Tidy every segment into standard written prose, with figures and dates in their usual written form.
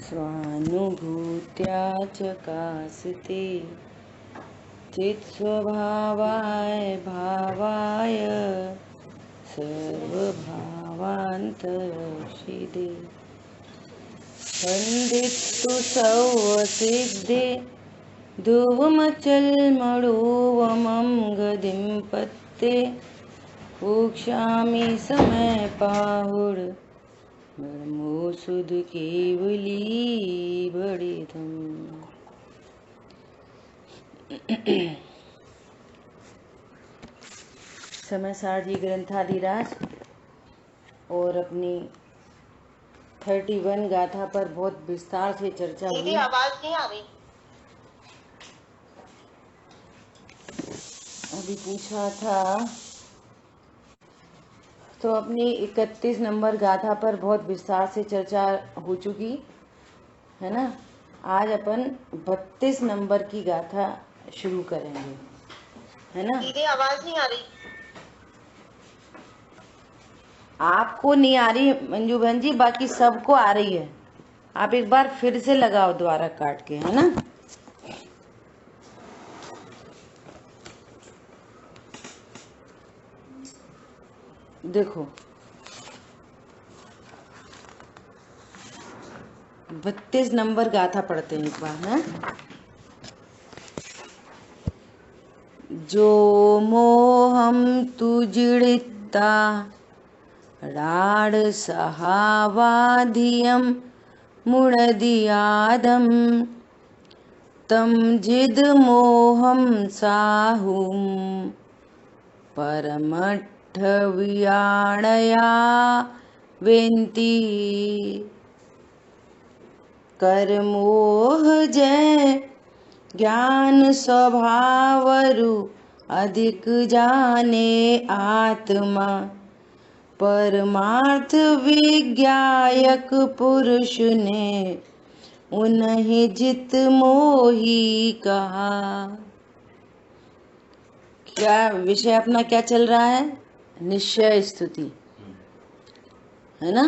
स्वानुभूत्या चकास्ते चित्स्वभावाय भावाय सर्वभावान्तरशिदे खण्डितु सौवसिद्धे ध्रुवमचलमणुवमं गतिं पत्ते उक्षामि समयपाहुर ब्रह्मो सुध केवली बड़िधम। समयसार जी ग्रंथाधिराज और अपनी 31 गाथा पर बहुत विस्तार से चर्चा हुई। आवाज नहीं आ रही। अभी पूछा था तो अपनी 31 नंबर गाथा पर बहुत विस्तार से चर्चा हो चुकी है ना। आज अपन 32 नंबर की गाथा शुरू करेंगे, है ना। दीदी आवाज नहीं आ रही। आपको नहीं आ रही मंजू बहन जी, बाकी सबको आ रही है। आप एक बार फिर से लगाओ दोबारा काट के, है ना। देखो 32 नंबर गाथा पढ़ते हैं एक बार, है। जो मोहम तुजिड़िता राड सहावाधियम मुड़दियादम तम जिद मोहम साहुम परमठ वियाणया वेंती कर मोह जय ज्ञान स्वभावरु अधिक जाने आत्मा परमार्थ विज्ञायक पुरुष ने उन्हें जित मोही कहा। क्या विषय अपना क्या चल रहा है? निश्चय स्तुति, है ना।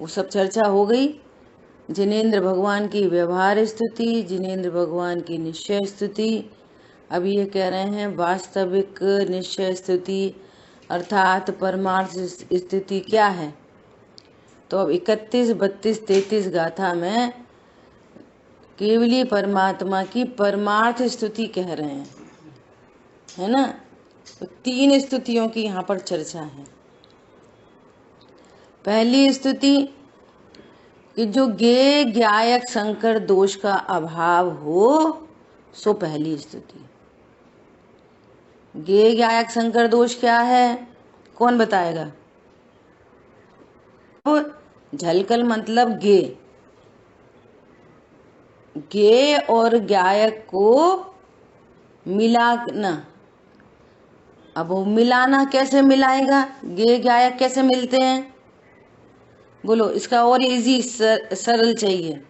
वो सब चर्चा हो गई। जिनेंद्र भगवान की व्यवहार स्तुति, जिनेंद्र भगवान की निश्चय स्तुति। अब ये कह रहे हैं वास्तविक निश्चय स्तुति अर्थात परमार्थ स्थिति क्या है। तो अब 31, 32, 33 गाथा में केवली परमात्मा की परमार्थ स्तुति कह रहे हैं, है ना। तो 3 स्तुतियों की यहाँ पर चर्चा है। पहली स्तुति कि जो गे ज्ञायक संकर दोष का अभाव हो, सो पहली स्तुति। गे ज्ञायक संकर दोष क्या है, कौन बताएगा? झलकल मतलब गे, गे और ज्ञायक को मिलाना। अब वो मिलाना कैसे मिलाएगा? गे ज्ञायक कैसे मिलते हैं? बोलो, इसका और इजी सरल चाहिए।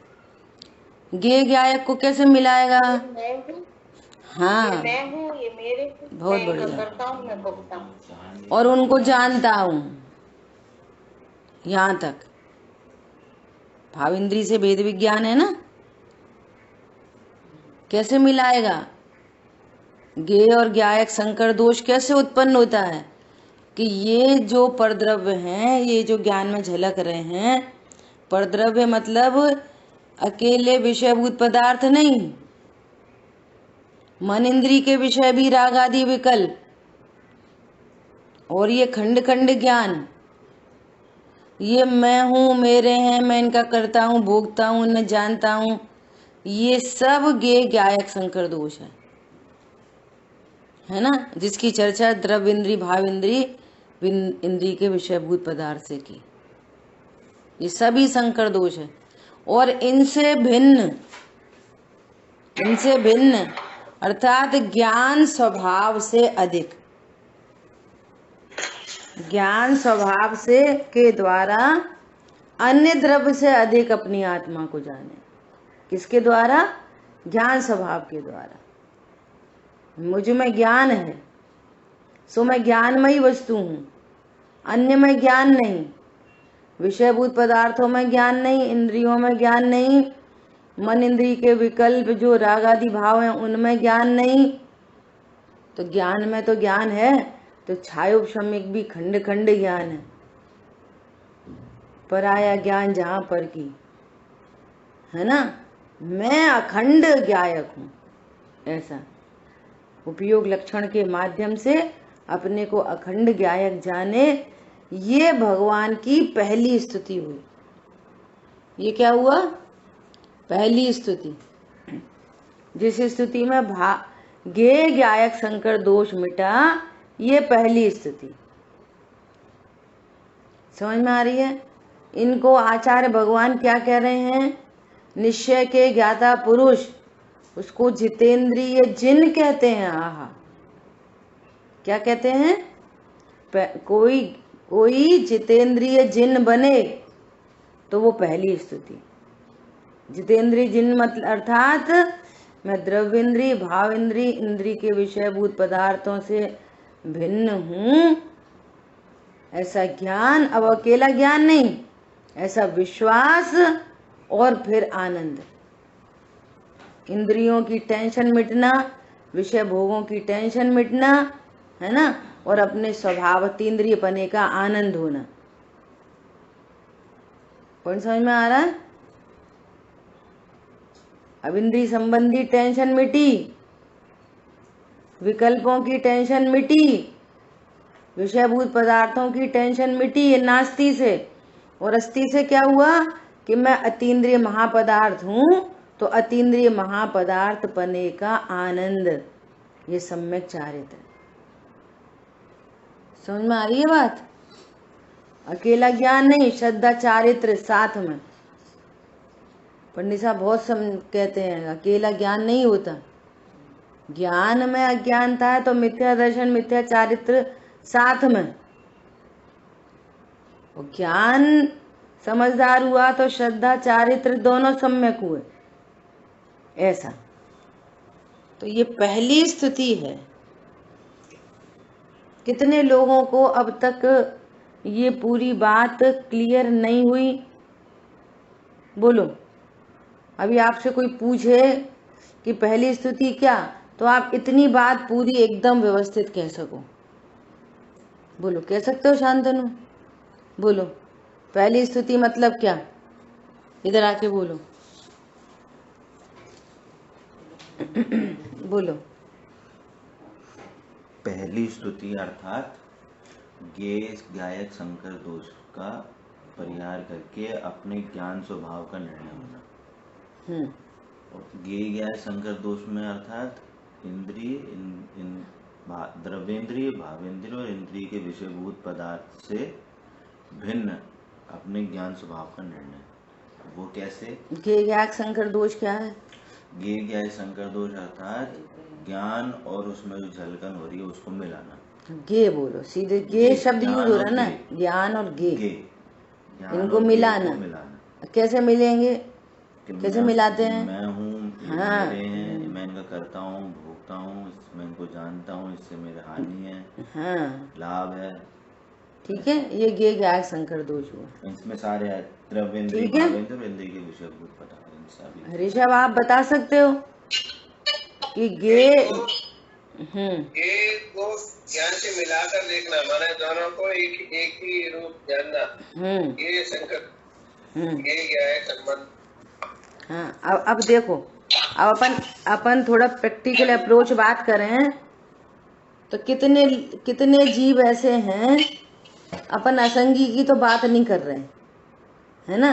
गे ज्ञायक को कैसे मिलाएगा? हाँ, मैं हूँ, ये मेरे, बहुत बढ़िया। करता हूँ, मैं भोगता हूँ और उनको जानता हूँ, यहाँ तक भाव इंद्री से भेद विज्ञान है ना। कैसे मिलाएगा? गे और ज्ञायक संकर दोष कैसे उत्पन्न होता है कि ये जो परद्रव्य हैं, ये जो ज्ञान में झलक रहे हैं, परद्रव्य मतलब अकेले विषयभूत पदार्थ नहीं, मन इंद्री के विषय भी राग आदि विकल्प, और ये खंड खंड ज्ञान, ये मैं हूँ, मेरे हैं, मैं इनका करता हूँ, भोगता हूँ, इन्हें जानता हूँ, ये सब गे ज्ञायक संकर दोष है ना। जिसकी चर्चा द्रव्य इंद्री भाव इंद्री इंद्री के विषयभूत पदार्थ से की। ये सभी संकर दोष है। और इनसे भिन्न अर्थात ज्ञान स्वभाव से अधिक, ज्ञान स्वभाव से के द्वारा अन्य द्रव्य से अधिक अपनी आत्मा को जाने। किसके द्वारा? ज्ञान स्वभाव के द्वारा। मुझ में ज्ञान है, सो मैं ज्ञानमयी वस्तु हूँ, अन्य में ज्ञान नहीं। विषयभूत पदार्थों में ज्ञान नहीं, इंद्रियों में ज्ञान नहीं, मन इंद्रिय के विकल्प जो राग आदि भाव हैं उनमें ज्ञान नहीं। तो ज्ञान में तो ज्ञान है, तो छायोपशमिक भी खंड खंड ज्ञान है, पराया ज्ञान जहां पर की, है ना। मैं अखंड ज्ञायक हूं, ऐसा उपयोग लक्षण के माध्यम से अपने को अखंड ज्ञायक जाने, ये भगवान की पहली स्तुति हुई। ये क्या हुआ? पहली स्तुति। जिस स्तुति में गे ज्ञायक शंकर दोष मिटा, ये पहली स्तुति। समझ में आ रही है? इनको आचार्य भगवान क्या कह रहे हैं? निश्चय के ज्ञाता पुरुष, उसको जितेंद्रिय जिन कहते हैं। आहा, क्या कहते हैं? कोई जितेंद्रिय जिन बने तो वो पहली स्तुति। जितेंद्रिय जिन मतलब अर्थात मैं द्रव्येंद्रिय, भावेंद्रिय, इंद्रिय के विषयभूत पदार्थों से भिन्न हूं, ऐसा ज्ञान। अब अकेला ज्ञान नहीं, ऐसा विश्वास और फिर आनंद। इंद्रियों की टेंशन मिटना, विषय भोगों की टेंशन मिटना, है ना, और अपने स्वभाव तीन्द्रिय पने का आनंद होना। कौन समझ में आ रहा है? अब इंद्रिय संबंधी टेंशन मिटी, विकल्पों की टेंशन मिटी, विषयभूत पदार्थों की टेंशन मिटी, ये नास्ति से। और अस्थि से क्या हुआ कि मैं अतीन्द्रिय महापदार्थ हूं, तो अतीन्द्रिय महापदार्थ पने का आनंद, ये सम्यक चारित्र। समझ में आ रही है बात? अकेला ज्ञान नहीं, श्रद्धा चारित्र साथ में। पंडित साहब बहुत कहते हैं अकेला ज्ञान नहीं होता, ज्ञान में अज्ञानता है तो मिथ्या दर्शन, मिथ्या चारित्र साथ में। और ज्ञान समझदार हुआ तो श्रद्धा चारित्र दोनों सम्यक हुए, ऐसा। तो ये पहली स्तुति है। कितने लोगों को अब तक ये पूरी बात क्लियर नहीं हुई? बोलो। अभी आपसे कोई पूछे कि पहली स्तुति क्या, तो आप इतनी बात पूरी एकदम व्यवस्थित कह सको। बोलो, कह सकते हो शांतनु? बोलो, पहली स्तुति मतलब क्या? इधर आके बोलो। बोलो। पहली स्तुति अर्थात गे गायक शंकर दोष का परिहार करके अपने ज्ञान स्वभाव का निर्णय होना। और गे गायक शंकर दोष में अर्थात इंद्रिय, द्रव्येंद्रिय, भावेंद्रिय और इंद्रिय के विषयभूत पदार्थ से भिन्न अपने ज्ञान स्वभाव का निर्णय। वो कैसे? गे गायक शंकर दोष क्या है? गे गायक शंकर दोष अर्थात ज्ञान और उसमें जो झलकन हो रही है उसको मिलाना। गे बोलो, सीधे गे शब्द यूज हो रहा है ना, ज्ञान और गे, इनको मिलाना। कैसे मिलेंगे? कैसे मिलाते हैं? मैं हूँ, हाँ, मैं इनका करता हूँ, भोगता हूँ, मैं इनको जानता हूँ, इससे मेरे हानि है, हाँ, लाभ है। ठीक है, ये गे गायक शंकर दोष हुआ। इसमें सारे द्रव्येंद्रिय, भावेंद्रिय और इंद्रिय के विषयभूत पदार्थ। ऋषभ, आप बता सकते हो कि गे ये को ज्ञान से मिलाकर देखना, माने दोनों को एक ही रूप जानना। ये शंकर ये क्या है संबंध? हाँ, अब देखो, अब अपन थोड़ा प्रैक्टिकल अप्रोच बात करें तो कितने जीव ऐसे हैं, अपन असंगी की तो बात नहीं कर रहे, है ना।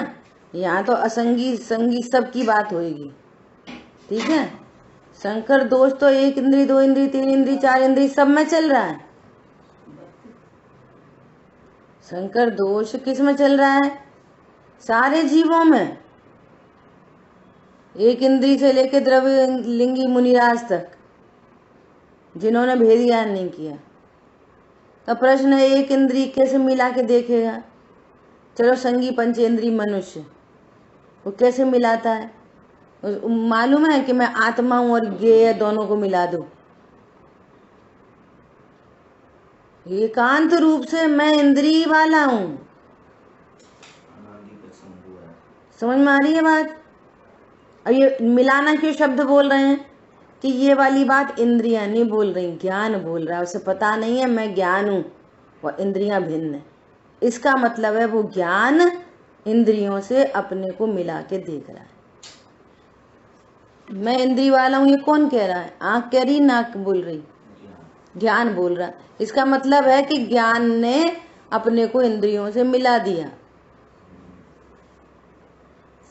यहाँ तो असंगी संगी सबकी बात होगी, ठीक है। शंकर दोष तो एक इंद्री, दो इंद्री, तीन इंद्री, चार इंद्री सब में चल रहा है। शंकर दोष किस में चल रहा है? सारे जीवों में, एक इंद्री से लेकर द्रव्य लिंगी मुनिराज तक, जिन्होंने भेद ज्ञान नहीं किया। तो प्रश्न है, एक इंद्री कैसे मिला के देखेगा? चलो संगी पंचेंद्री मनुष्य, वो कैसे मिलाता है? मालूम है कि मैं आत्मा हूं और गे दोनों को मिला दूं? एकांत रूप से मैं इंद्रिय वाला हूं, समझ में आ रही है बात? अब ये मिलाना क्यों शब्द बोल रहे हैं कि ये वाली बात इंद्रियां नहीं बोल रही, ज्ञान बोल रहा है। उसे पता नहीं है मैं ज्ञान हूं और इंद्रियां भिन्न है। इसका मतलब है वो ज्ञान इंद्रियों से अपने को मिला के देख रहा है। मैं इंद्रिय वाला हूं, ये कौन कह रहा है? आंख कह रही, नाक बोल रही? ज्ञान बोल रहा है। इसका मतलब है कि ज्ञान ने अपने को इंद्रियों से मिला दिया।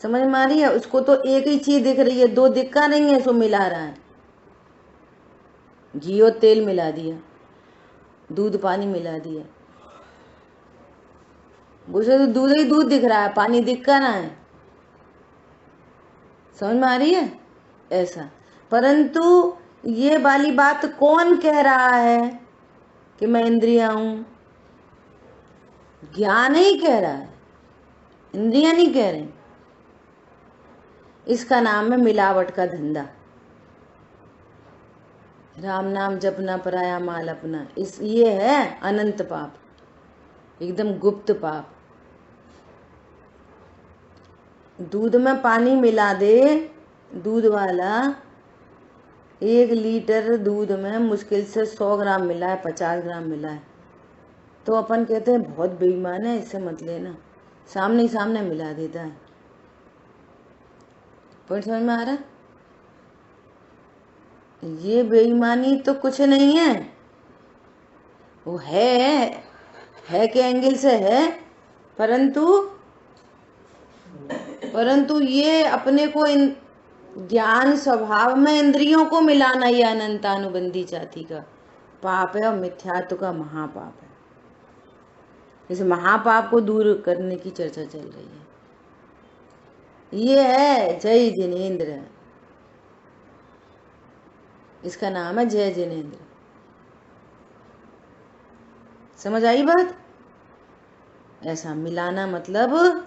समझ में आ रही है? उसको तो एक ही चीज दिख रही है, दो दिक्का नहीं है, सो मिला रहा है। घी और तेल मिला दिया, दूध पानी मिला दिया। उसे तो दूध ही दूध दिख रहा है, पानी दिखा ना है। समझ में आ रही है? ऐसा। परंतु ये वाली बात कौन कह रहा है कि मैं इंद्रिया हूं? ज्ञान ही कह रहा है, इंद्रिया नहीं कह रहे। इसका नाम है मिलावट का धंधा। राम नाम जपना पराया माल अपना, ये है अनंत पाप, एकदम गुप्त पाप। दूध में पानी मिला दे, दूध वाला 1 लीटर दूध में मुश्किल से 100 ग्राम मिला है, 50 ग्राम मिला है, तो अपन कहते हैं बहुत बेईमान है, इससे मत लेना। सामने ही सामने मिला देता है। पॉइंट समझ में आ रहा है? ये बेईमानी तो कुछ नहीं है, वो है के एंगल से है, परंतु ये अपने को ज्ञान स्वभाव में इंद्रियों को मिलाना, ये अनंतानुबंधी जाति का पाप है और मिथ्यात्व का महापाप है। इस महापाप को दूर करने की चर्चा चल रही है। ये है जय जिनेंद्र, इसका नाम है जय जिनेंद्र। समझ आई बात? ऐसा मिलाना मतलब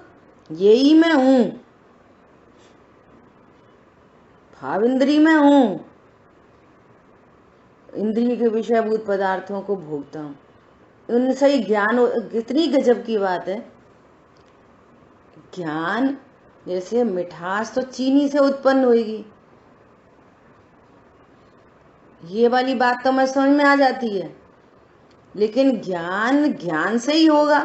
यही मैं हूं, भाव इंद्रिय में हूं, इंद्रिय के विषयभूत पदार्थों को भोगता हूं। उनसे ही ज्ञान, कितनी गजब की बात है। ज्ञान जैसे मिठास तो चीनी से उत्पन्न होगी, ये वाली बात तो मैं समझ में आ जाती है, लेकिन ज्ञान से ही होगा।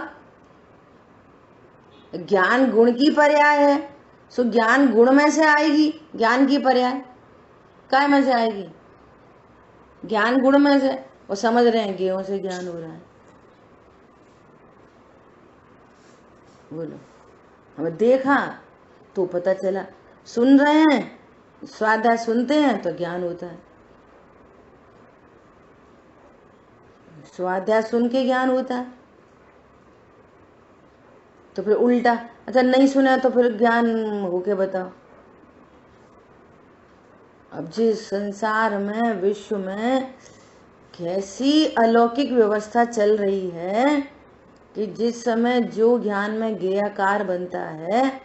ज्ञान गुण की पर्याय है, सो ज्ञान गुण में से आएगी, ज्ञान की पर्याय काय में से आएगी? ज्ञान गुण में से। और समझ रहे हैं गेहूं से ज्ञान हो रहा है। बोलो, हमें देखा तो पता चला, सुन रहे हैं, स्वाध्याय सुनते हैं तो ज्ञान होता है, स्वाध्याय सुन के ज्ञान होता है। तो फिर उल्टा, अच्छा नहीं सुना तो फिर ज्ञान होके बताओ। अब जिस संसार में, विश्व में कैसी अलौकिक व्यवस्था चल रही है कि जिस समय जो ज्ञान में ज्ञेयकार बनता है,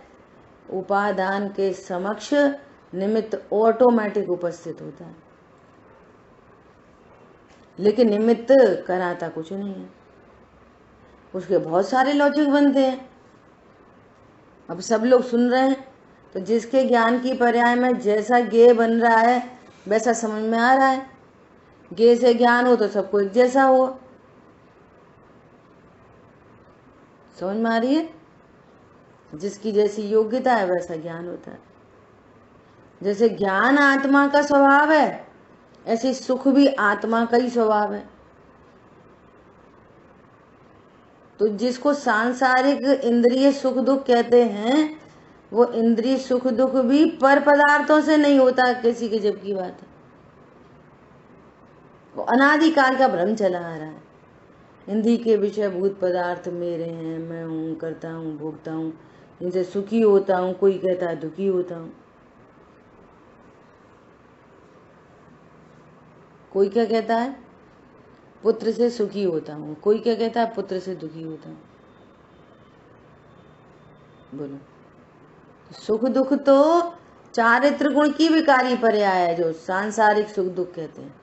उपादान के समक्ष निमित्त ऑटोमेटिक उपस्थित होता है, लेकिन निमित्त कराता कुछ नहीं है। उसके बहुत सारे लॉजिक बनते हैं। अब सब लोग सुन रहे हैं, तो जिसके ज्ञान की पर्याय में जैसा ज्ञेय बन रहा है वैसा समझ में आ रहा है। ज्ञेय से ज्ञान हो तो सबको एक जैसा हो। समझ में आ रही है? जिसकी जैसी योग्यता है वैसा ज्ञान होता है। जैसे ज्ञान आत्मा का स्वभाव है, ऐसे सुख भी आत्मा का ही स्वभाव है। तो जिसको सांसारिक इंद्रिय सुख दुख कहते हैं, वो इंद्रिय सुख दुख भी पर पदार्थों से नहीं होता। किसी के जब की बात है, वो अनादिकाल का भ्रम चला आ रहा है। इंद्रिय के विषय भूत पदार्थ मेरे हैं, मैं हूं, करता हूं, भोगता हूं, इनसे सुखी होता हूं, कोई कहता है दुखी होता हूं। कोई क्या कहता है? पुत्र से सुखी होता हूं, कोई क्या कहता है? पुत्र से दुखी होता हूं। बोलो, सुख दुख तो चारित्र गुण की विकारी पर्याय है, जो सांसारिक सुख दुख कहते हैं।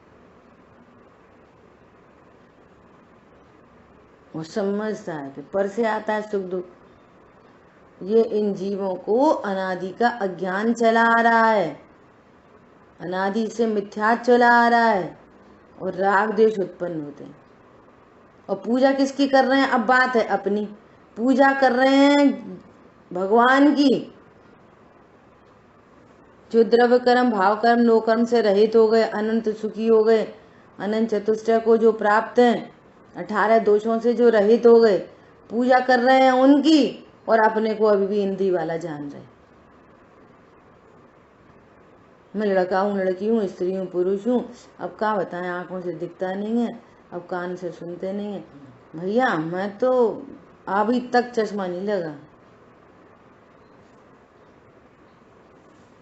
वो समझता है कि पर से आता है सुख दुख, ये इन जीवों को अनादि का अज्ञान चला आ रहा है, अनादि से मिथ्या चला आ रहा है और राग द्वेष उत्पन्न होते हैं। और पूजा किसकी कर रहे हैं? अब बात है अपनी, पूजा कर रहे हैं भगवान की, जो द्रव्य कर्म भाव कर्म नो कर्म से रहित हो गए, अनंत सुखी हो गए, अनंत चतुष्टय को जो प्राप्त हैं, 18 दोषों से जो रहित हो गए, पूजा कर रहे हैं उनकी और अपने को अभी भी इंद्रिय वाला जान रहे। मैं लड़का हूँ, लड़की हूँ, स्त्री हूँ, पुरुष हूँ, अब क्या बताएं, आंखों से दिखता नहीं है, अब कान से सुनते नहीं है। भैया मैं तो अभी तक चश्मा नहीं लगा।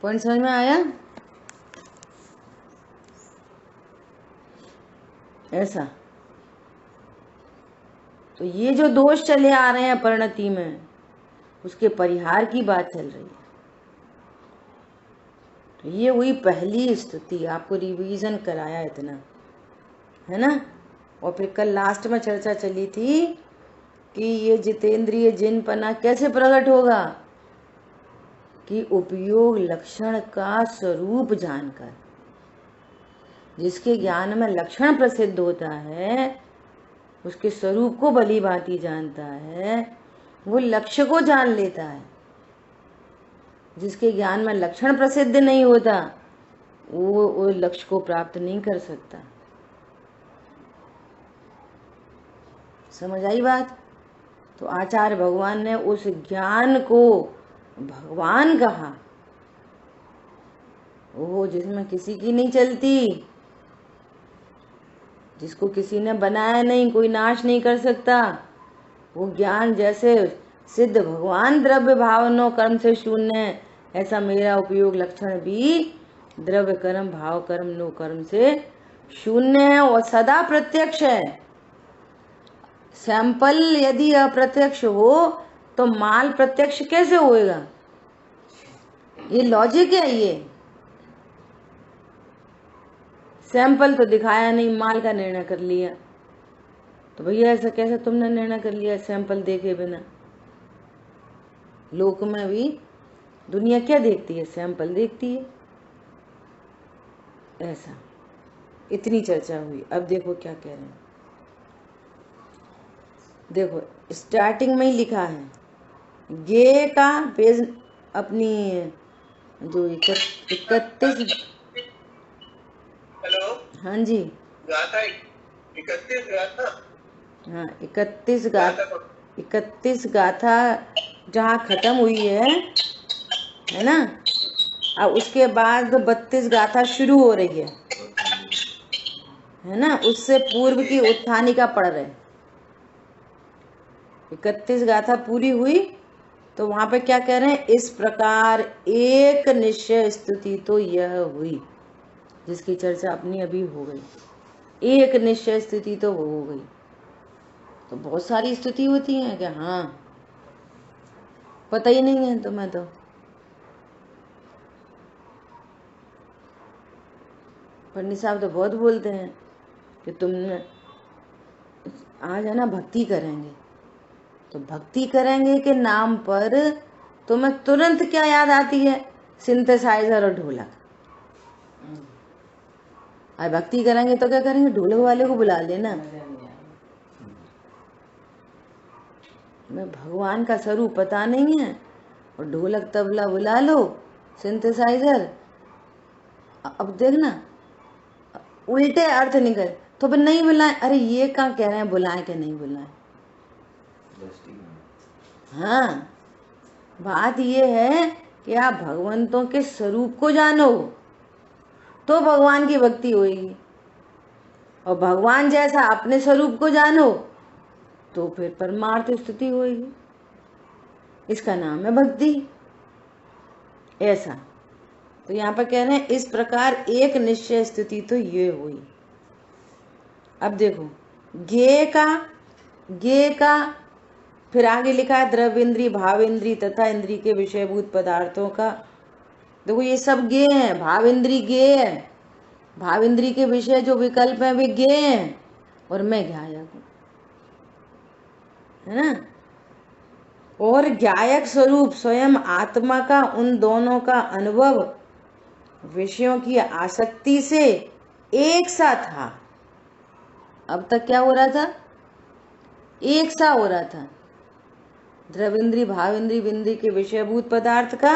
पॉइंट समझ में आया? ऐसा तो ये जो दोष चले आ रहे हैं परिणति में, उसके परिहार की बात चल रही है। तो ये हुई पहली स्तुति, आपको रिवीजन कराया इतना, है ना। और फिर कल लास्ट में चर्चा चली थी कि ये जितेंद्रिय जिनपना कैसे प्रकट होगा, कि उपयोग लक्षण का स्वरूप जानकर। जिसके ज्ञान में लक्षण प्रसिद्ध होता है, उसके स्वरूप को भली भांति जानता है, वो लक्ष्य को जान लेता है। जिसके ज्ञान में लक्षण प्रसिद्ध नहीं होता, वो लक्ष्य को प्राप्त नहीं कर सकता। समझ आई बात? तो आचार्य भगवान ने उस ज्ञान को भगवान कहा, वो जिसमें किसी की नहीं चलती, जिसको किसी ने बनाया नहीं, कोई नाश नहीं कर सकता। वो ज्ञान जैसे सिद्ध भगवान द्रव्य भाव नो कर्म से शून्य है, ऐसा मेरा उपयोग लक्षण भी द्रव्य कर्म भाव कर्म नो कर्म से शून्य है और सदा प्रत्यक्ष है। सैंपल यदि अप्रत्यक्ष हो तो माल प्रत्यक्ष कैसे होएगा? ये लॉजिक है। ये सैंपल तो दिखाया नहीं, माल का निर्णय कर लिया। तो भैया ऐसा कैसे तुमने निर्णय कर लिया सैंपल देखे बिना? लोक में भी दुनिया क्या देखती है? सैंपल देखती है। ऐसा इतनी चर्चा हुई। अब देखो क्या कह रहे हैं। देखो स्टार्टिंग में ही लिखा है, गे का पेज अपनी जो 31। हेलो, हाँ जी, गाथा 31 गाथा, हाँ 31 गाथा जहाँ खत्म हुई है ना। अब उसके बाद 32 गाथा शुरू हो रही है ना। उससे पूर्व की उत्थानिका पढ़ रहे। 31 गाथा पूरी हुई तो वहां पे क्या कह रहे हैं? इस प्रकार एक निश्चय स्तुति तो यह हुई, जिसकी चर्चा अपनी अभी हो गई। एक निश्चय स्तुति तो हो गई। तो बहुत सारी स्तुति होती है क्या? हाँ, पता ही नहीं है तुम्हें तो। पंडित साहब तो बहुत बोलते हैं कि तुमने आज है ना भक्ति करेंगे, तो भक्ति करेंगे के नाम पर तुम्हें तुरंत क्या याद आती है? सिंथेसाइजर और ढोलक। आज भक्ति करेंगे तो क्या करेंगे? ढोलक वाले को बुला लेना। मैं भगवान का स्वरूप पता नहीं है और ढोलक तबला बुला लो, सिंथेसाइजर। अब देखना उल्टे अर्थ निकल तो फिर नहीं बुलाए। अरे ये क्या कह रहे हैं, बुलाए कि नहीं बुलाए? हाँ, बात ये है कि आप भगवंतों के स्वरूप को जानो तो भगवान की भक्ति होगी, और भगवान जैसा अपने स्वरूप को जानो तो फिर परमार्थ स्तुति होगी। इसका नाम है भक्ति। ऐसा तो यहाँ पर कह रहे हैं इस प्रकार एक निश्चय स्तुति तो ये हुई। अब देखो गे का फिर आगे लिखा है द्रव्येंद्री भावेंद्री तथा इंद्री के विषयभूत पदार्थों का। देखो ये सब गे हैं, भावेंद्री गे है, भावेंद्री के विषय जो विकल्प है वे गे हैं, और मैं ज्ञायक हूं, है ना। और ज्ञायक स्वरूप स्वयं आत्मा का उन दोनों का अनुभव विषयों की आसक्ति से एक सा था। अब तक क्या हो रहा था? एक सा हो रहा था द्रविंद्री भाविंद्री विंद्री के विषयभूत पदार्थ का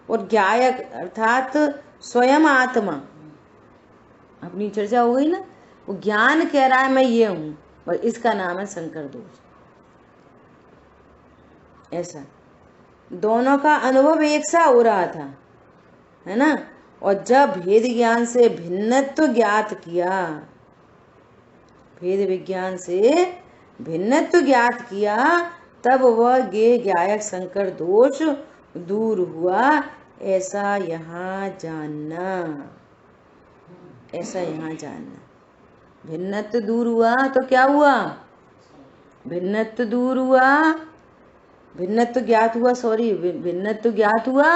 और ज्ञायक अर्थात स्वयं आत्मा। अपनी चर्चा हो गई ना। वो ज्ञान कह रहा है मैं ये हूं, और इसका नाम है संकर दोष। ऐसा दोनों का अनुभव एक सा हो रहा था, है ना। और जब भेद ज्ञान से भिन्नत्व ज्ञात किया, भेद विज्ञान से भिन्नत्व ज्ञात किया, तब वह गे ज्ञायक संकर दोष दूर हुआ। ऐसा यहाँ जानना, ऐसा यहाँ जानना। भिन्नत्व दूर हुआ तो क्या हुआ? भिन्नत्व दूर हुआ, भिन्नत्व ज्ञात हुआ, सॉरी, भिन्नत्व ज्ञात हुआ,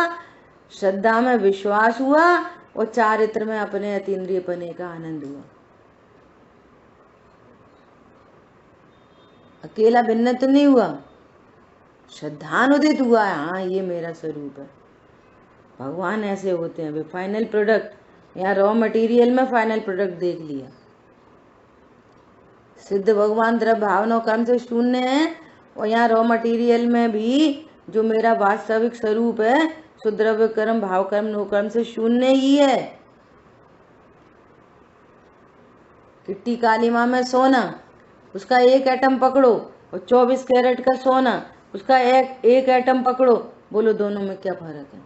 श्रद्धा में विश्वास हुआ, और चारित्र में अपने अतीन्द्रियपने का आनंद हुआ। अकेला भिन्नत्व नहीं हुआ, श्रद्धानुदित हुआ। हाँ, ये मेरा स्वरूप है। भगवान ऐसे होते हैं। वे फाइनल प्रोडक्ट, यहाँ रॉ मटेरियल में फाइनल प्रोडक्ट देख लिया। सिद्ध भगवान द्रव्य भावना कर्म से शून्य है, और यहाँ रॉ मटेरियल में भी जो मेरा वास्तविक स्वरूप है सो द्रव्य कर्म भाव कर्म नो कर्म से शून्य ही है। किट्टी काली माँ में सोना, उसका एक एटम पकड़ो, और 24 कैरेट का सोना, उसका एक एटम पकड़ो, बोलो दोनों में क्या फर्क है?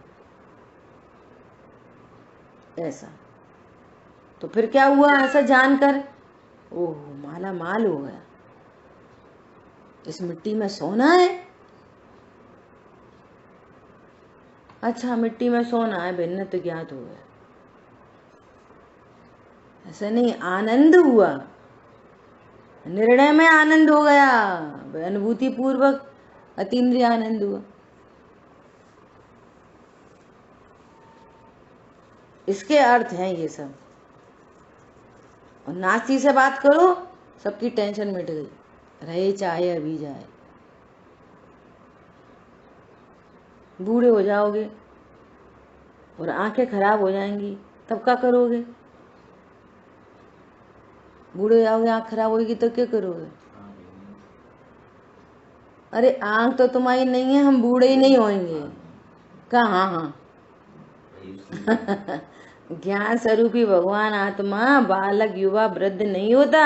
ऐसा तो फिर क्या हुआ? ऐसा जानकर ओह माला माल हो गया। इस मिट्टी में सोना है, अच्छा मिट्टी में सोना है, भिन्न तो ज्ञात हो गया। ऐसा नहीं, आनंद हुआ, निर्णय में आनंद हो गया, अनुभूति पूर्वक अतीन्द्रिय आनंद हुआ। इसके अर्थ हैं ये सब। और नास्ती से बात करो, सबकी टेंशन मिट गई, रहे चाहे अभी जाए। बूढ़े हो जाओगे और आंखें खराब हो जाएंगी, तब क्या करोगे? बूढ़े हो जाओगे, आंख खराब होगी तो क्या करोगे? अरे आंख तो तुम्हारी नहीं है, हम बूढ़े ही नहीं होंगे। कहाँ? हाँ ज्ञान स्वरूपी भगवान आत्मा बालक युवा वृद्ध नहीं होता।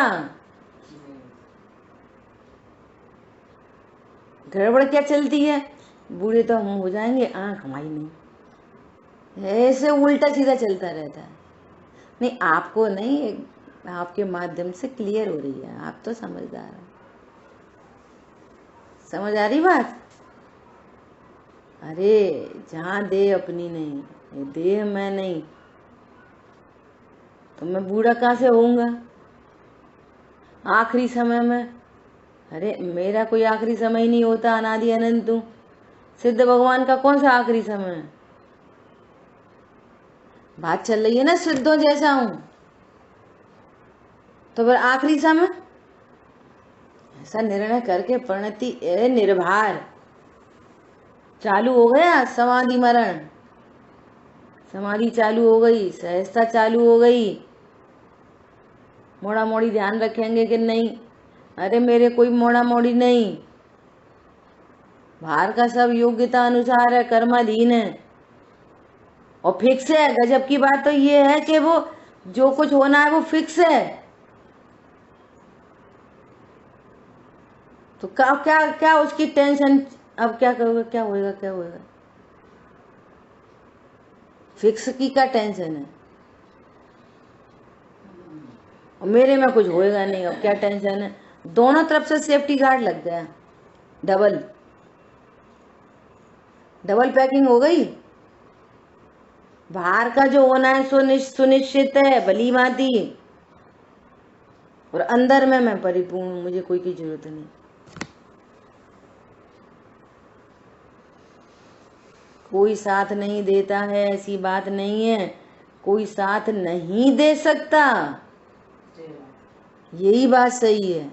गड़बड़ क्या चलती है? बूढ़े तो हम हो जाएंगे, आंख हमारी नहीं। ऐसे उल्टा सीधा चलता रहता है। नहीं, आपको नहीं, आपके माध्यम से क्लियर हो रही है, आप तो समझदार हैं। समझ आ रही बात? अरे जहाँ देह अपनी नहीं, ये देह मैं नहीं, तो मैं बूढ़ा कहाँ से होऊंगा आखिरी समय में? अरे मेरा कोई आखिरी समय ही नहीं होता, अनादि अनंत हूँ। सिद्ध भगवान का कौन सा आखिरी समय है? बात चल रही है ना, सिद्धों जैसा हूं, तो फिर आखिरी समय ऐसा निर्णय करके परिणति निर्भर चालू हो गया। समाधि मरण, समाधि चालू हो गई, सहजता चालू हो गई। मोड़ा मोड़ी ध्यान रखेंगे कि नहीं? अरे मेरे कोई मोड़ा मोड़ी नहीं, बाहर का सब योग्यता अनुसार है, कर्माधीन है और फिक्स है। गजब की बात तो ये है कि वो जो कुछ होना है वो फिक्स है। तो क्या क्या क्या उसकी टेंशन? अब क्या करोगे? क्या होएगा? क्या होएगा? फिक्स की क्या टेंशन है? और मेरे में कुछ होएगा नहीं, अब क्या टेंशन है? दोनों तरफ से सेफ्टी गार्ड लग गया, डबल पैकिंग हो गई। बाहर का जो होना है सुनिश्चित है भली भांति, और अंदर में मैं परिपूर्ण, मुझे कोई की जरूरत नहीं। कोई साथ नहीं देता है ऐसी बात नहीं है, कोई साथ नहीं दे सकता, यही बात सही है।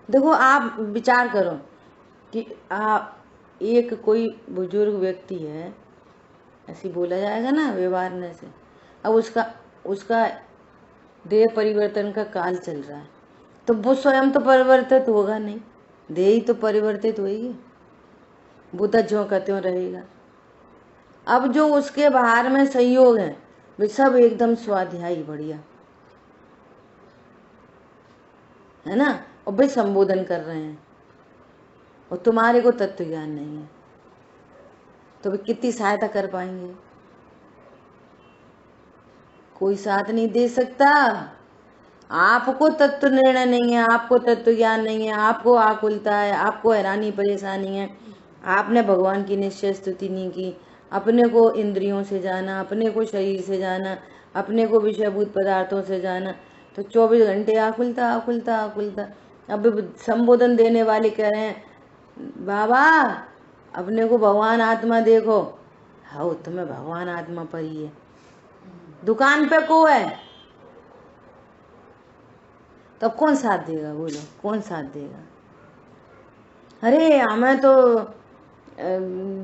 देखो आप विचार करो, कि एक कोई बुजुर्ग व्यक्ति है, ऐसे बोला जाएगा ना व्यवहार से, अब उसका देह परिवर्तन का काल चल रहा है, तो वो स्वयं तो परिवर्तित होगा नहीं, देह ही तो परिवर्तित होगी, वो तो ज्यों का त्यों रहेगा। अब जो उसके बाहर में संयोग है वे सब एकदम स्वाध्यायी बढ़िया है ना, और वे संबोधन कर रहे हैं, और तुम्हारे को तत्व ज्ञान नहीं है, तो वे कितनी सहायता कर पाएंगे? कोई साथ नहीं दे सकता। आपको तत्व निर्णय नहीं है, आपको तत्व ज्ञान नहीं है, आपको आकुलता है, आपको हैरानी परेशानी है, आपने भगवान की निश्चय स्तुति नहीं की, अपने को इंद्रियों से जाना, अपने को शरीर से जाना, अपने को विषयभूत पदार्थों से जाना, तो 24 घंटे आकुलता आकुलता आकुलता। अब संबोधन देने वाले कह रहे हैं बाबा अपने को भगवान आत्मा देखो, हाँ तुम्हें भगवान आत्मा पर ही है, दुकान पे को है, तो कौन साथ देगा? बोलो कौन साथ देगा? अरे हमें तो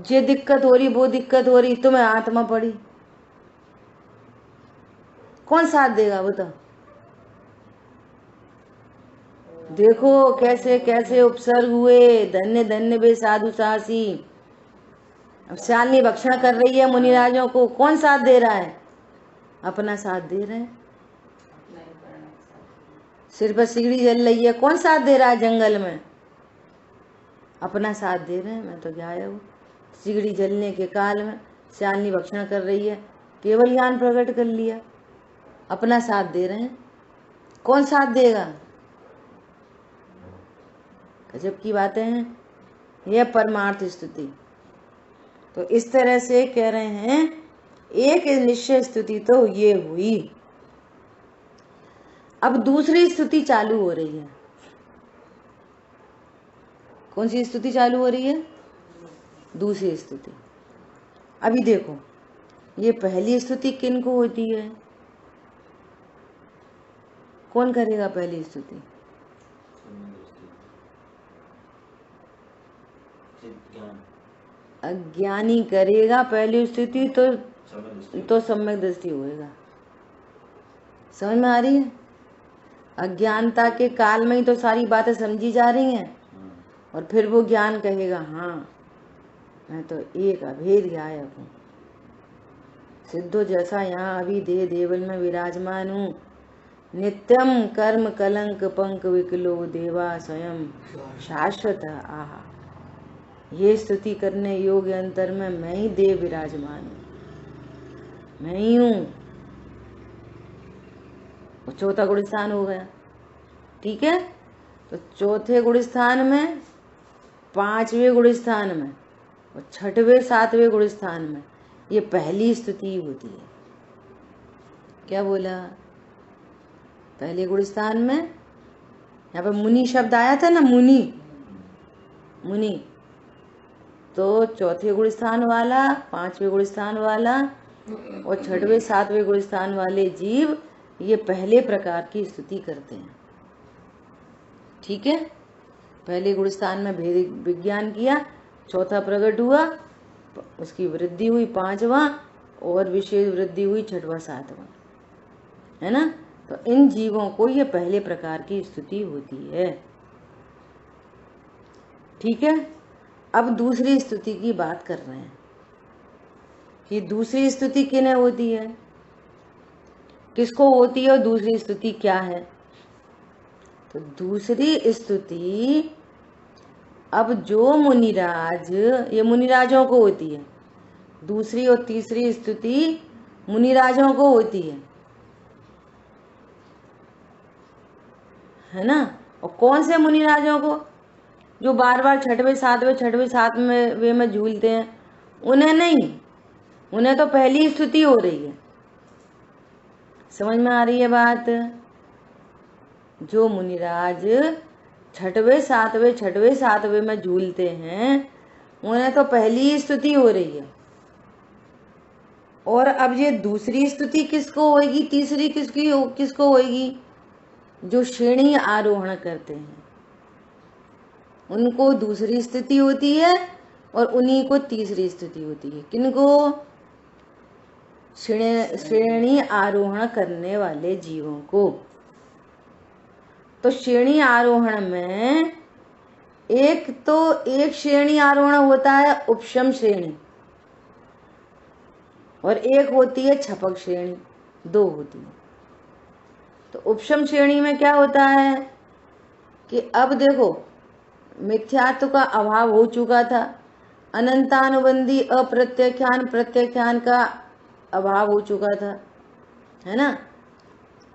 ये दिक्कत हो रही वो दिक्कत हो रही, तुम्हें आत्मा पड़ी, कौन साथ देगा? वो तो देखो कैसे कैसे उपसर्ग हुए, धन्य धन्य वे साधु साहसी। अब शालिनी भक्षण कर रही है मुनिराजों को, कौन साथ दे रहा है? अपना साथ दे रहे हैं। सिर पर सिगड़ी जल रही है, कौन साथ दे रहा है? जंगल में अपना साथ दे रहे हैं। मैं तो क्या है वो सिगड़ी जलने के काल में शालिनी भक्षण कर रही है, केवल ज्ञान प्रकट कर लिया, अपना साथ दे रहे हैं, कौन साथ देगा? गजब की बातें हैं, यह परमार्थ स्तुति। तो इस तरह से कह रहे हैं एक निश्चय स्तुति तो ये हुई। अब दूसरी स्तुति चालू हो रही है। कौन सी स्तुति चालू हो रही है? दूसरी स्तुति। अभी देखो ये पहली स्तुति किन को होती है? कौन करेगा पहली स्तुति? अज्ञानी करेगा पहली स्तुति, तो सम्यक दृष्टि होएगा। समझ में आ रही है? अज्ञानता के काल में ही तो सारी बातें समझी जा रही हैं, और फिर वो ज्ञान कहेगा हाँ मैं तो एक अभेद गायक हूँ, सिद्धो जैसा यहाँ अभी देह देवल में विराजमान हूँ, नित्यम कर्म कलंक पंक विकलो देवा स्वयं शाश्वत आहा। ये स्तुति करने योग्य अंतर में मैं ही देव विराजमान हूँ, मैं ही हूँ। वो चौथा गुण स्थान हो गया, ठीक है। तो चौथे गुण स्थान में, पांचवें गुण स्थान में और छठवें सातवें गुण स्थान में ये पहली स्तुति होती है। क्या बोला? पहले गुण स्थान में यहाँ पर मुनि शब्द आया था ना, मुनि मुनि, तो चौथे गुण स्थान वाला, पांचवें गुण स्थान वाला और छठवें सातवें गुण स्थान वाले जीव ये पहले प्रकार की स्तुति करते हैं, ठीक है। पहले गुण स्थान में भेद विज्ञान किया, चौथा प्रकट हुआ, उसकी वृद्धि हुई पांचवा, और विशेष वृद्धि हुई छठवां सातवां, है ना। तो इन जीवों को ये पहले प्रकार की स्तुति होती है, ठीक है। अब दूसरी स्तुति की बात कर रहे हैं कि दूसरी स्तुति किन्हें होती है, किसको होती है, और दूसरी स्तुति क्या है। तो दूसरी स्तुति अब जो मुनिराज, ये मुनिराजों को होती है, दूसरी और तीसरी स्तुति मुनिराजों को होती है ना। और कौन से मुनिराजों को? जो बार बार छठवें सातवें में झूलते हैं, उन्हें नहीं, उन्हें तो पहली स्तुति हो रही है। समझ में आ रही है बात? जो मुनिराज छठवें सातवें में झूलते हैं, उन्हें तो पहली स्तुति हो रही है। और अब ये दूसरी स्तुति किसको होगी, तीसरी किसको होगी? जो श्रेणी आरोहण करते हैं, उनको दूसरी स्थिति होती है और उन्हीं को तीसरी स्थिति होती है। किनको? श्रेणी आरोहण करने वाले जीवों को। तो श्रेणी आरोहण में एक श्रेणी आरोहण होता है उपशम श्रेणी, और एक होती है छपक श्रेणी, दो होती है। तो उपशम श्रेणी में क्या होता है कि अब देखो, मिथ्यात्व का अभाव हो चुका था, अनंतानुबंधी अप्रत्याख्यान प्रत्याख्यान का अभाव हो चुका था, है ना।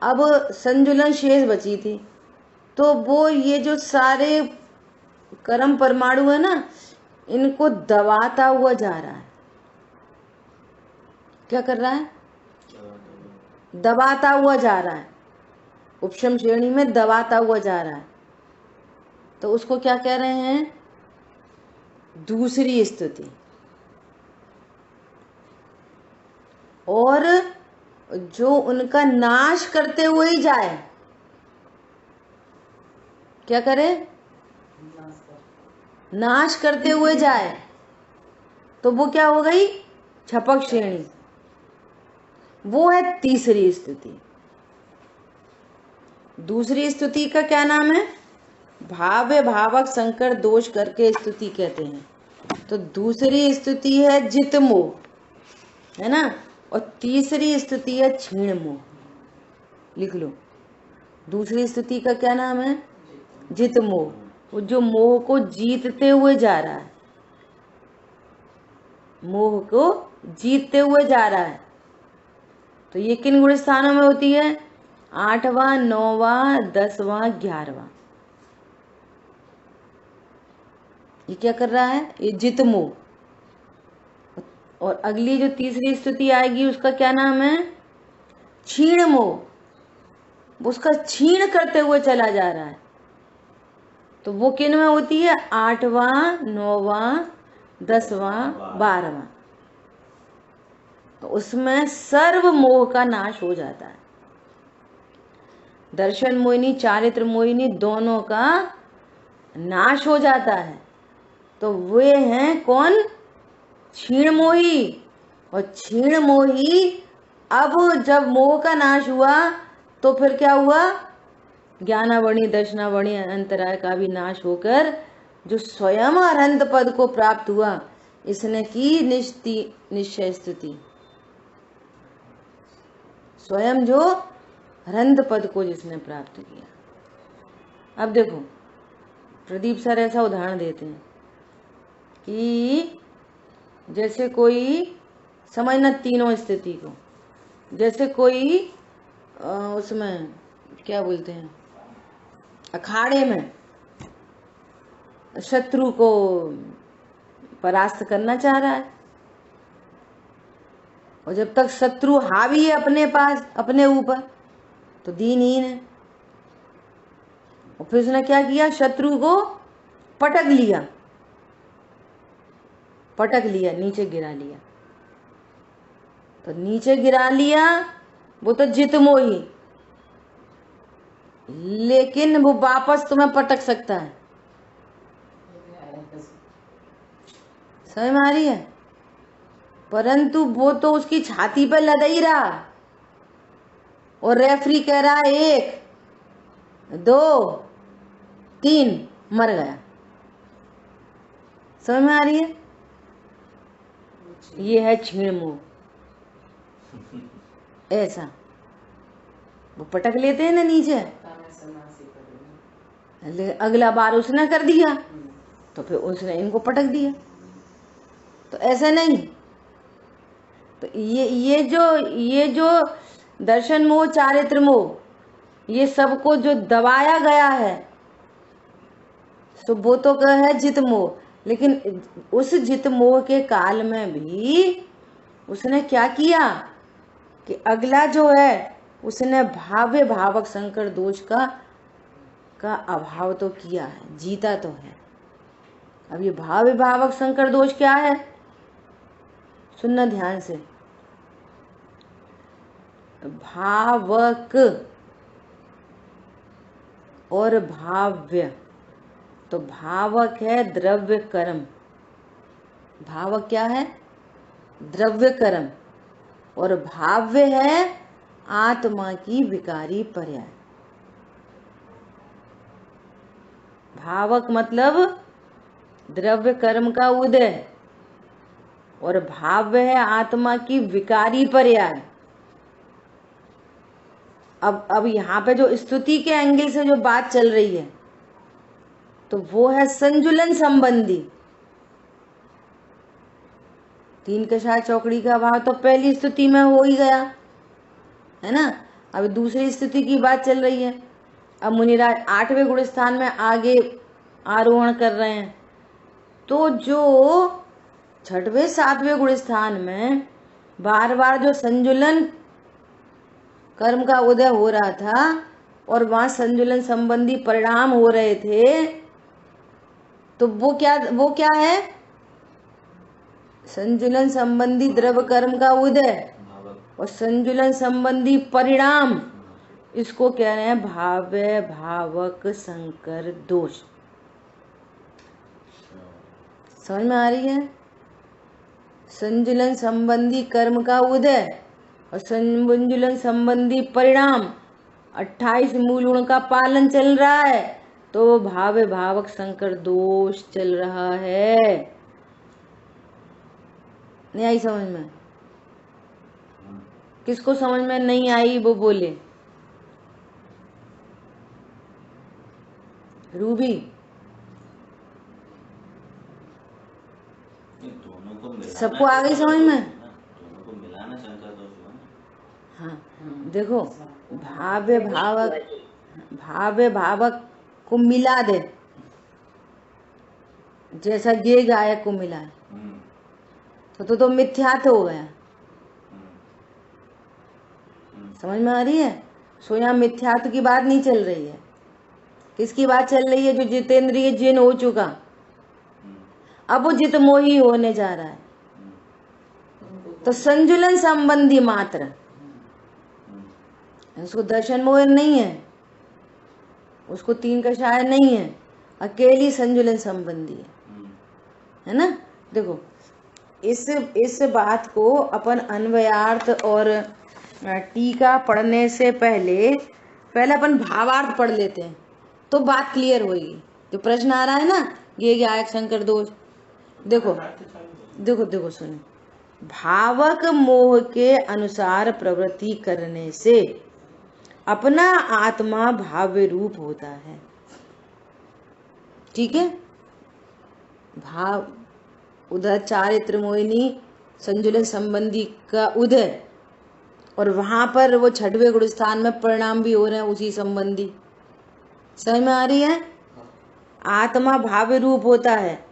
अब संजुलन शेष बची थी, तो वो ये जो सारे कर्म परमाणु है ना, इनको दबाता हुआ जा रहा है। क्या कर रहा है? दबाता हुआ जा रहा है। उपशम श्रेणी में दबाता हुआ जा रहा है। तो उसको क्या कह रहे हैं? दूसरी स्थिति। और जो उनका नाश करते हुए ही जाए, क्या करे? नाश करते हुए जाए, तो वो क्या हो गई? छपक श्रेणी। वो है तीसरी स्थिति। दूसरी स्तुति का क्या नाम है? भाव्य भावक संकर दोष करके स्तुति कहते हैं। तो दूसरी स्तुति है जित मोह, है ना, और तीसरी स्तुति है क्षीण मोह। लिख लो, दूसरी स्तुति का क्या नाम है? जित मोह। वो जो मोह को जीतते हुए जा रहा है, मोह को जीतते हुए जा रहा है। तो ये किन गुण स्थानों में होती है? 8वां, 9वां, 10वां, 11वां। ये क्या कर रहा है? ये जित मोह। और अगली जो तीसरी स्तुति आएगी उसका क्या नाम है? क्षीण मोह। उसका क्षीण करते हुए चला जा रहा है। तो वो किन में होती है? 8वां, 9वां, 10वां, 12वां। तो उसमें सर्व मोह का नाश हो जाता है। दर्शन मोहिनी, चारित्र मोहिनी, दोनों का नाश हो जाता है। तो वे हैं कौन? क्षीण मोही। और क्षीण मोही, अब जब मोह का नाश हुआ तो फिर क्या हुआ? ज्ञानावणी, दर्शनावणी, अंतराय का भी नाश होकर जो स्वयं अरहंत पद को प्राप्त हुआ, इसने की निश्चय स्तुति। स्वयं जो अरहंत पद को जिसने प्राप्त किया। अब देखो, प्रदीप सर ऐसा उदाहरण देते हैं कि जैसे कोई, समझना तीनों स्थिति को, जैसे कोई उसमें क्या बोलते हैं, अखाड़े में शत्रु को परास्त करना चाह रहा है, और जब तक शत्रु हावी है अपने पास, अपने ऊपर, तो दीनहीन है। और फिर उसने क्या किया? शत्रु को पटक लिया, नीचे गिरा लिया। तो नीचे गिरा लिया, वो तो जित मोही, लेकिन वो वापस तुम्हें पटक सकता है। समझ में आ रही है? परंतु वो तो उसकी छाती पर लदा ही रहा, और रेफरी कह रहा है 1, 2, 3, मर गया। समझ में आ रही है? ये है क्षीण मोह। ऐसा वो पटक लेते हैं ना नीचे, अगला बार उसने कर दिया तो फिर उसने इनको पटक दिया। तो ऐसा नहीं। तो ये जो दर्शन मोह, चारित्र मोह, ये सबको जो दबाया गया है, तो वो तो है जित मोह। लेकिन उस जित मोह के काल में भी उसने क्या किया कि अगला जो है उसने भाव्य भावक संकर दोष का अभाव तो किया है, जीता तो है। अब ये भाव्य भावक संकर दोष क्या है? सुनना ध्यान से। भावक और भाव्य, तो भावक है द्रव्य कर्म। भावक क्या है? द्रव्य कर्म। और भाव्य है आत्मा की विकारी पर्याय। भावक मतलब द्रव्य कर्म का उदय और भाव्य है आत्मा की विकारी पर्याय। अब यहाँ पे जो स्तुति के एंगल से जो बात चल रही है तो वो है संजुलन संबंधी। तीन कषाय चौकड़ी का भाव तो पहली स्तुति में हो ही गया है ना। अब दूसरी स्तुति की बात चल रही है। अब मुनिराज 8वें गुण स्थान में आगे आरोहण कर रहे हैं। तो जो 6वें 7वें गुण स्थान में बार बार जो संजुलन कर्म का उदय हो रहा था और वहां संजुलन संबंधी परिणाम हो रहे थे, तो वो क्या है? संजुलन संबंधी द्रव्य कर्म का उदय और संजुलन संबंधी परिणाम, इसको कह रहे हैं भाव्य भावक संकर दोष। समझ में आ रही है? संजुलन संबंधी कर्म का उदय और संजुलन संबंधी परिणाम, 28 मूल गुण का पालन चल रहा है, तो भाव्य भावक संकर दोष चल रहा है। नहीं आई समझ में? किसको समझ में नहीं आई वो बोले। रूबी, सबको आ गई समझ में? दोनों को मिलाना शंकर दोष हुआ ना। हाँ देखो, भाव्य भावक को मिला दे, जैसा गे गायक को मिला है तो मिथ्यात्व हो गया। समझ में आ रही है? सो यहाँ मिथ्यात्व की बात नहीं चल रही है। किसकी बात चल रही है? जो जितेंद्रिय जिन हो चुका, अब वो जित मोही होने जा रहा है। तो संजुलन संबंधी मात्र, उसको दर्शन मोह नहीं है, उसको तीन कषाय नहीं है, अकेली संजुलन संबंधी है ना। देखो इस बात को अपन अन्वयार्थ और टीका पढ़ने से पहले अपन भावार्थ पढ़ लेते हैं तो बात क्लियर होगी। जो प्रश्न आ रहा है ना, ये गायक शंकर दोष, देखो सुनो, भावक मोह के अनुसार प्रवृत्ति करने से अपना आत्मा भाव्य रूप होता है। ठीक है? भाव उधर चारित्र मोहिनी संजुलन संबंधी का उदय और वहां पर वो 6वें गुण स्थान में परिणाम भी हो रहे हैं उसी संबंधी। समझ में आ रही है? आत्मा भाव्य रूप होता है,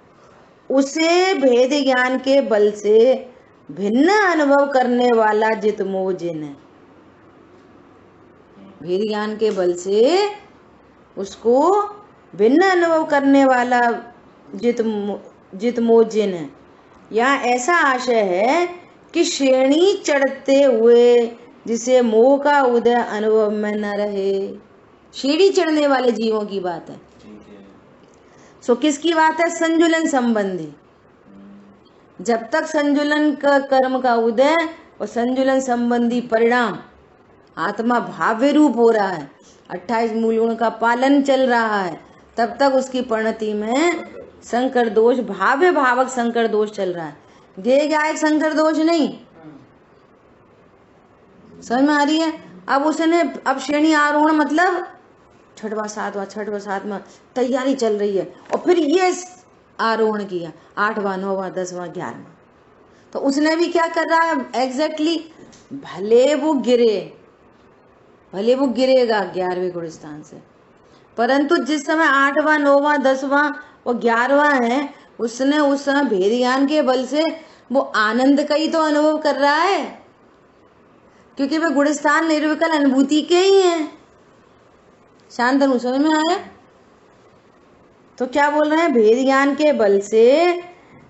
उसे भेद ज्ञान के बल से भिन्न अनुभव करने वाला जित मोह जिन है। भेद ज्ञान के बल से उसको भिन्न अनुभव करने वाला जित मोह जिन है। यहाँ ऐसा आशय है कि श्रेणी चढ़ते हुए जिसे मोह का उदय अनुभव में न रहे। सीढ़ी चढ़ने वाले जीवों की बात है। सो किसकी बात है? संजुलन संबंधी। जब तक संजुलन का कर्म का उदय और संजुलन संबंधी परिणाम आत्मा भाव्य रूप हो रहा है, 28 मूल गुण का पालन चल रहा है, तब तक उसकी परिणति में संकर दोष, भाव्य भावक संकर दोष चल रहा है। गे गायक संकर दोष नहीं। समझ में आ रही है? अब उसने अब श्रेणी आरोहण मतलब 6वां 7वां तैयारी चल रही है और फिर ये आरोहण किया 8वां 9वां 10वां 11वां। तो उसने भी क्या कर रहा है एग्जैक्टली? भले वो गिरेगा 11वें गुण स्थान से, परंतु जिस समय 8वां 9वां 10वां और 11वां है, उसने उस समय भेद ज्ञान के बल से वो आनंद का ही तो अनुभव कर रहा है, क्योंकि वे गुण स्थान निर्विकल अनुभूति के ही हैं। शांतनु समझ में आया? तो क्या बोल रहे हैं? भेद ज्ञान के बल से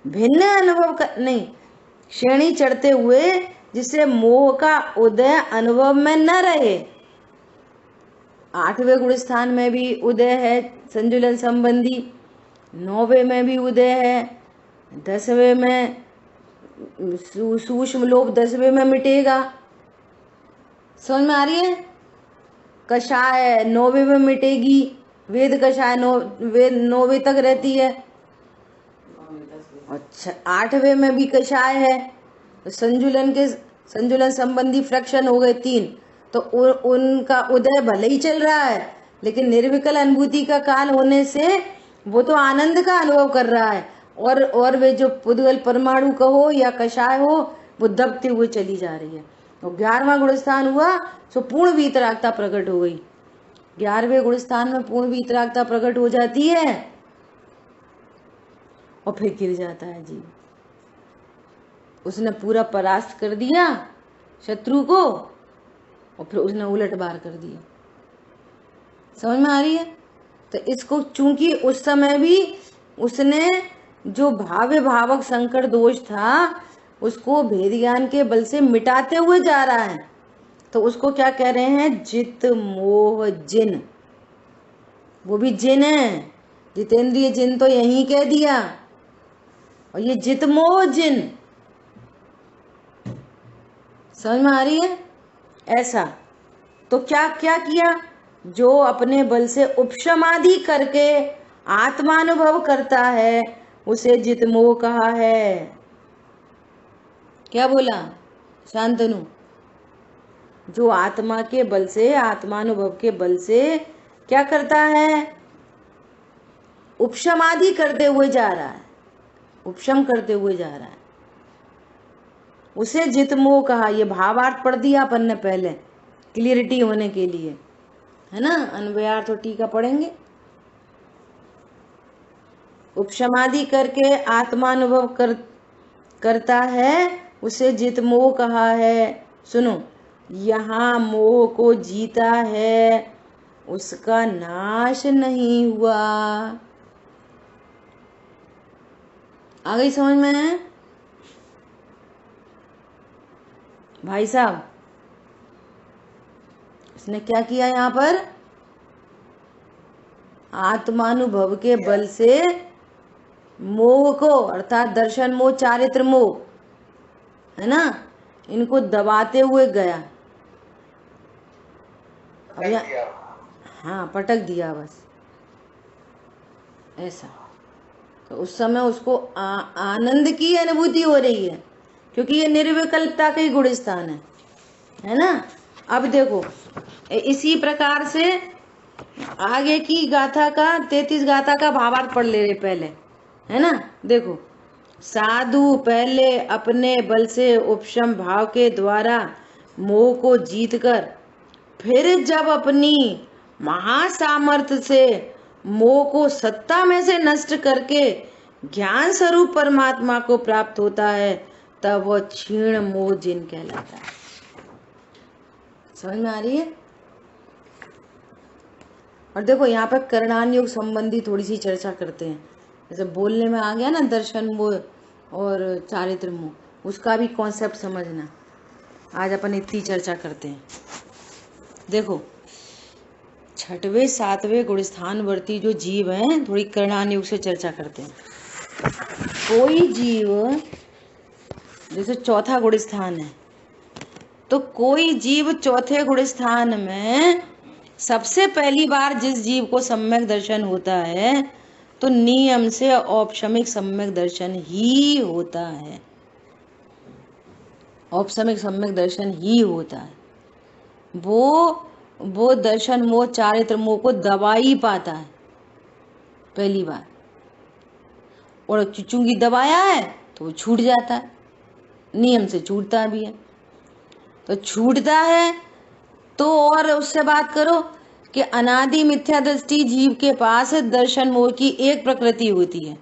भिन्न अनुभव नहीं, श्रेणी चढ़ते हुए जिससे मोह का उदय अनुभव में न रहे। 8वें गुण स्थान में भी उदय है संजुलन संबंधी, 9वें में भी उदय है, 10वें में सूक्ष्म लोभ 10वें में मिटेगा। समझ में आ रही है? कषाय 9वें में मिटेगी, वेद कषाय वेद 9वें तक रहती है। अच्छा 8वें में भी कषाय है, तो संजुलन संबंधी फ्रैक्शन हो गए 3, तो उनका उदय भले ही चल रहा है, लेकिन निर्विकल अनुभूति का काल होने से वो तो आनंद का अनुभव कर रहा है, और वे जो पुद्गल परमाणु कहो या कषाय हो, वो दबते हुए चली जा रही है। तो 11वां गुणस्थान हुआ तो पूर्ण वीतरागता प्रकट हो गई। 11वें गुणस्थान में पूर्ण वीतरागता प्रकट हो जाती है और फिर गिर जाता है जीव। उसने पूरा परास्त कर दिया शत्रु को और फिर उसने उलट बार कर दिया। समझ में आ रही है? तो इसको चूंकि उस समय भी उसने जो भाव्य भावक संकर दोष था उसको भेद ज्ञान के बल से मिटाते हुए जा रहा है, तो उसको क्या कह रहे हैं? जित मोह जिन। वो भी जिन है, जितेंद्रिय जिन तो यही कह दिया, और ये जित मोह जिन। समझ में आ रही है? ऐसा तो क्या क्या किया? जो अपने बल से उपशमादि करके आत्मानुभव करता है उसे जित मोह कहा है। क्या बोला शांतनु? जो आत्मा के बल से, आत्मानुभव के बल से क्या करता है? उपशमादि करते हुए जा रहा है, उपशम करते हुए जा रहा है, उसे जित मोह कहा। ये भावार्थ पढ़ दिया अपन ने पहले क्लियरिटी होने के लिए, है ना? अन्वयार्थ और टीका पढ़ेंगे। उपशमादि करके आत्मानुभव करता है उसे जित मोह कहा है। सुनो, यहाँ मोह को जीता है उसका नाश नहीं हुआ। आ गई समझ में भाई साहब? इसने क्या किया यहाँ पर? आत्मानुभव के बल से मोह को, अर्थात दर्शन मोह, चारित्र मोह, है ना, इनको दबाते हुए गया। हाँ, पटक दिया बस ऐसा। तो उस समय उसको आनंद की अनुभूति हो रही है, क्योंकि ये निर्विकल्पता का ही गुण स्थान है ना? अब देखो इसी प्रकार से आगे की गाथा का 33 गाथा का भावार्थ पढ़ ले रहे पहले, है ना? देखो, साधु पहले अपने बल से उपशम भाव के द्वारा मोह को जीतकर फिर जब अपनी महासामर्थ्य से मोह को सत्ता में से नष्ट करके ज्ञान स्वरूप परमात्मा को प्राप्त होता है, तब वह क्षीण मोह जिन कहलाता है। समझ में आ रही है? और देखो यहाँ पे करणान योग संबंधी थोड़ी सी चर्चा करते हैं। जैसे बोलने में आ गया ना दर्शन मोह और चारित्र मोह, उसका भी कॉन्सेप्ट समझना। आज अपन इतनी चर्चा करते हैं। देखो 6वें 7वें गुणस्थानवर्ती जो जीव हैं, थोड़ी करणान योग से चर्चा करते हैं। कोई जीव जैसे चौथा गुणस्थान है, तो कोई जीव चौथे गुणस्थान में सबसे पहली बार जिस जीव को सम्यक दर्शन होता है, तो नियम से औपशमिक सम्यक दर्शन ही होता है। औपशमिक सम्यक दर्शन ही होता है। वो दर्शन मोह, चारित्र मोह को दबा ही पाता है पहली बार, और चूंकि दबाया है तो वो छूट जाता है, नियम से छूटता भी है। तो छूटता है तो और उससे बात करो कि अनादि मिथ्या दृष्टि जीव के पास दर्शन मोह की एक प्रकृति होती है,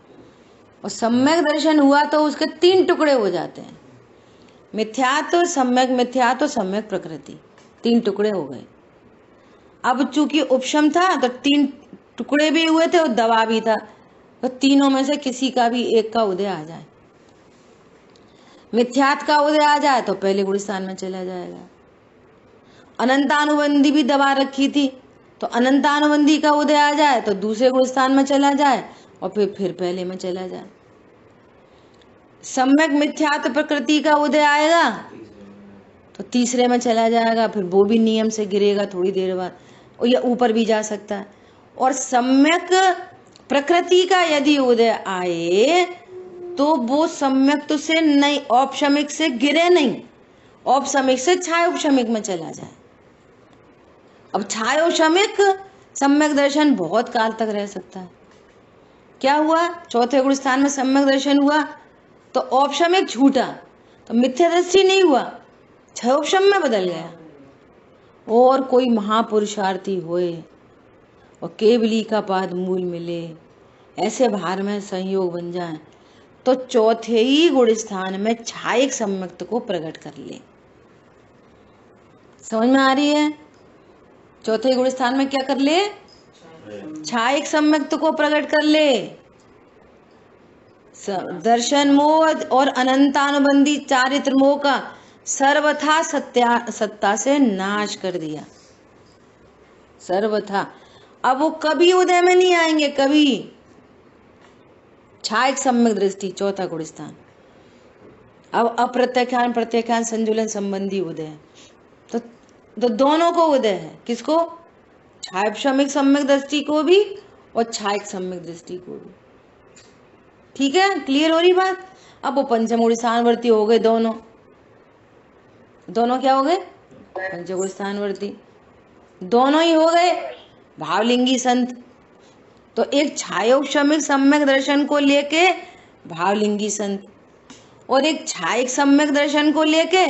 और सम्यक दर्शन हुआ तो उसके 3 टुकड़े हो जाते हैं। मिथ्यात्व, सम्यक मिथ्यात्व, सम्यक प्रकृति, 3 टुकड़े हो गए। अब चूंकि उपशम था तो 3 टुकड़े भी हुए थे और दवा भी था, तो तीनों में से किसी का भी एक का उदय आ जाए। मिथ्यात्व का उदय आ जाए तो पहले गुणस्थान में चला जाएगा। अनंतानुबंधी भी दबा रखी थी, तो अनंतानुबंधी का उदय आ जाए तो दूसरे गुणस्थान में चला जाए, और फिर पहले में चला जाए। सम्यक मिथ्यात्व प्रकृति का उदय आएगा तो तीसरे में चला जाएगा, फिर वो भी नियम से गिरेगा थोड़ी देर बाद, और या ऊपर भी जा सकता है। और सम्यक प्रकृति का यदि उदय आए तो वो सम्यक से नहीं, औपशमिक से गिरे नहीं, औपशमिक से छायोपशमिक में चला जाए। अब छायोपशमिक सम्यक दर्शन बहुत काल तक रह सकता है। क्या हुआ, चौथे गुण स्थान में सम्यक दर्शन हुआ तो औपशमिक छूटा, तो मिथ्या दृष्टि नहीं हुआ, छयोपशम में बदल गया। और कोई महापुरुषार्थी होए और केवली का पाद मूल मिले, ऐसे भार में संयोग बन जाए तो चौथे ही गुण स्थान में छायिक सम्यक्त को प्रकट कर ले। समझ में आ रही है? चौथे गुण स्थान में क्या कर ले? छायिक सम्यक्त को प्रकट कर ले। दर्शन मोह और अनंतानुबंधी चारित्र मोह का सर्वथा सत्ता से नाश कर दिया, सर्वथा। अब वो कभी उदय में नहीं आएंगे, कभी। छायिक सम्यक दृष्टि चौथा गुण स्थान। अब अप्रत्याख्यान प्रत्याख्यान संजुलन संबंधी उदय, तो दोनों को उदय है। किसको? छायोपशमिक सम्यक दृष्टि को भी और छायिक सम्यक दृष्टि को भी। ठीक है, क्लियर हो रही बात? अब वो पंचम स्थानवर्ती हो गए दोनों। दोनों क्या हो गए? पंचम स्थानवर्ती दोनों ही हो गए भावलिंगी संत। तो एक छायोपशमिक सम्यक दर्शन को लेके भावलिंगी संत, और एक छायिक सम्यक दर्शन को लेके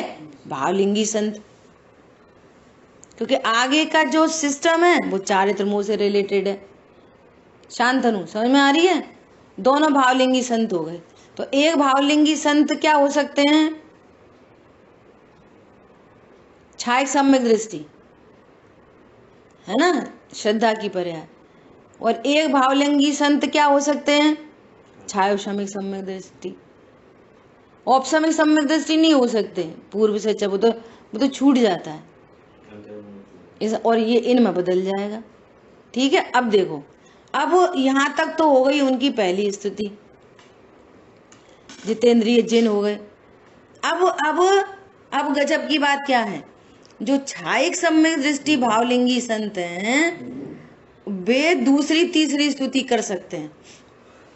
भावलिंगी संत। क्योंकि आगे का जो सिस्टम है वो चारित्र मोह से रिलेटेड है। शांतनु समझ में आ रही है? दोनों भावलिंगी संत हो गए। तो एक भावलिंगी संत क्या हो सकते हैं? छायिक सम्यक दृष्टि है ना, श्रद्धा की पर्याय। और एक भावलिंगी संत क्या हो सकते हैं? छायोपशमिक सम्यक दृष्टि। औपशमिक सम्यक दृष्टि नहीं हो सकते पूर्व से, जब वो तो छूट जाता है और ये इनमें बदल जाएगा। ठीक है, अब देखो, अब यहां तक तो हो गई उनकी पहली स्तुति, जितेंद्रिय जिन हो गए। अब गजब की बात क्या है, जो छायिक सम्यक दृष्टि भावलिंगी संत हैं वे दूसरी तीसरी स्तुति कर सकते हैं।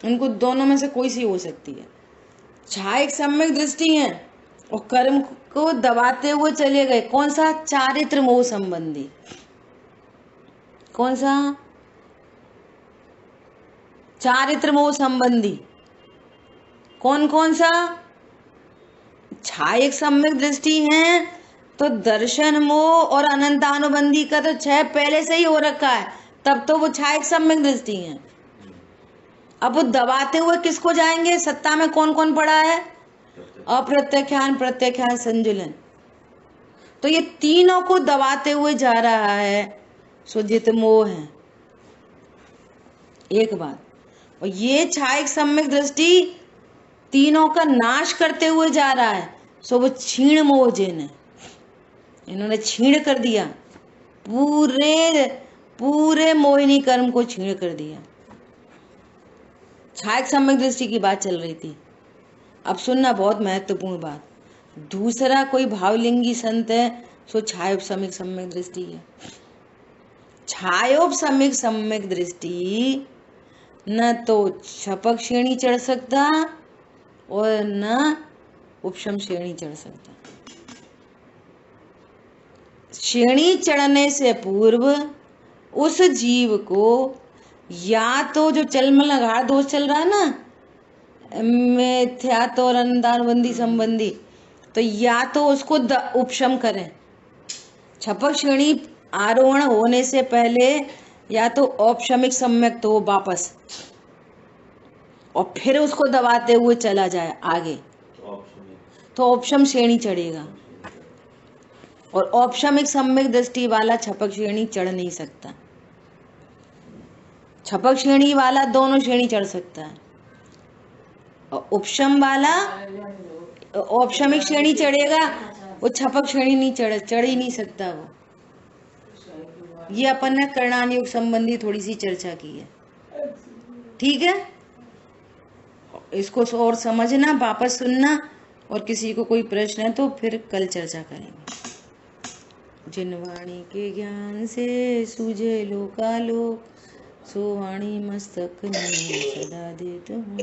उनको दोनों में से कोई सी हो सकती है। छायिक सम्यक दृष्टि है और कर्म को दबाते हुए चले गए। कौन सा? चारित्र मोह संबंधी। कौन सा? चारित्र मोह संबंधी। कौन कौन सा? छायिक सम्यक दृष्टि है तो दर्शन मोह और अनंतानुबंधी का तो क्षय पहले से ही हो रखा है, तब तो वो छायिक सम्यक दृष्टि है। अब वो दबाते हुए किसको जाएंगे? सत्ता में कौन कौन पड़ा है? अप्रत्याख्यान प्रत्याख्यान संजुलन। तो ये तीनों को दबाते हुए जा रहा है, सो जित मोह है। एक बात। और ये छायिक सम्यक दृष्टि तीनों का नाश करते हुए जा रहा है, सो वो क्षीण मोह जिन है। इन्होंने छीण कर दिया, पूरे मोहिनी कर्म को छीण कर दिया। छायिक सम्यक दृष्टि की बात चल रही थी। अब सुनना, बहुत महत्वपूर्ण बात। दूसरा कोई भावलिंगी संत है सो छायोपशमिक सम्यक दृष्टि है। छायोपशमिक सम्यक दृष्टि न तो छपक श्रेणी चढ़ सकता और न उपशम श्रेणी चढ़ सकता। श्रेणी चढ़ने से पूर्व उस जीव को या तो जो चलमलगाड़ दोष चल रहा है ना, मिथ्यात्व और अनंतानुबंधी संबंधी, तो या तो उसको उपशम करें। छपक श्रेणी आरोहण होने से पहले या तो औपशमिक सम्यक तो वापस, और फिर उसको दबाते हुए चला जाए आगे, तो औपशम श्रेणी चढ़ेगा। और औपशमिक सम्यक दृष्टि वाला छपक श्रेणी चढ़ नहीं सकता। छपक श्रेणी वाला दोनों श्रेणी चढ़ सकता है, और उपशम वाला औपशमिक श्रेणी चढ़ेगा, वो छपक श्रेणी नहीं चढ़ ही नहीं सकता वो। ये अपन ने कर्णानुयोग संबंधी थोड़ी सी चर्चा की है। ठीक है, इसको और समझना, वापस सुनना, और किसी को कोई प्रश्न है तो फिर कल चर्चा करेंगे। जिन वाणी के ज्ञान से सूझे लोकालोक, सो वाणी मस्तक में सदा देत हूँ।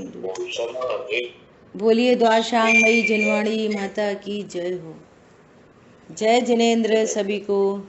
बोलिए द्वाशांगमयी जिनवाणी माता की जय हो। जय जिनेंद्र सभी को।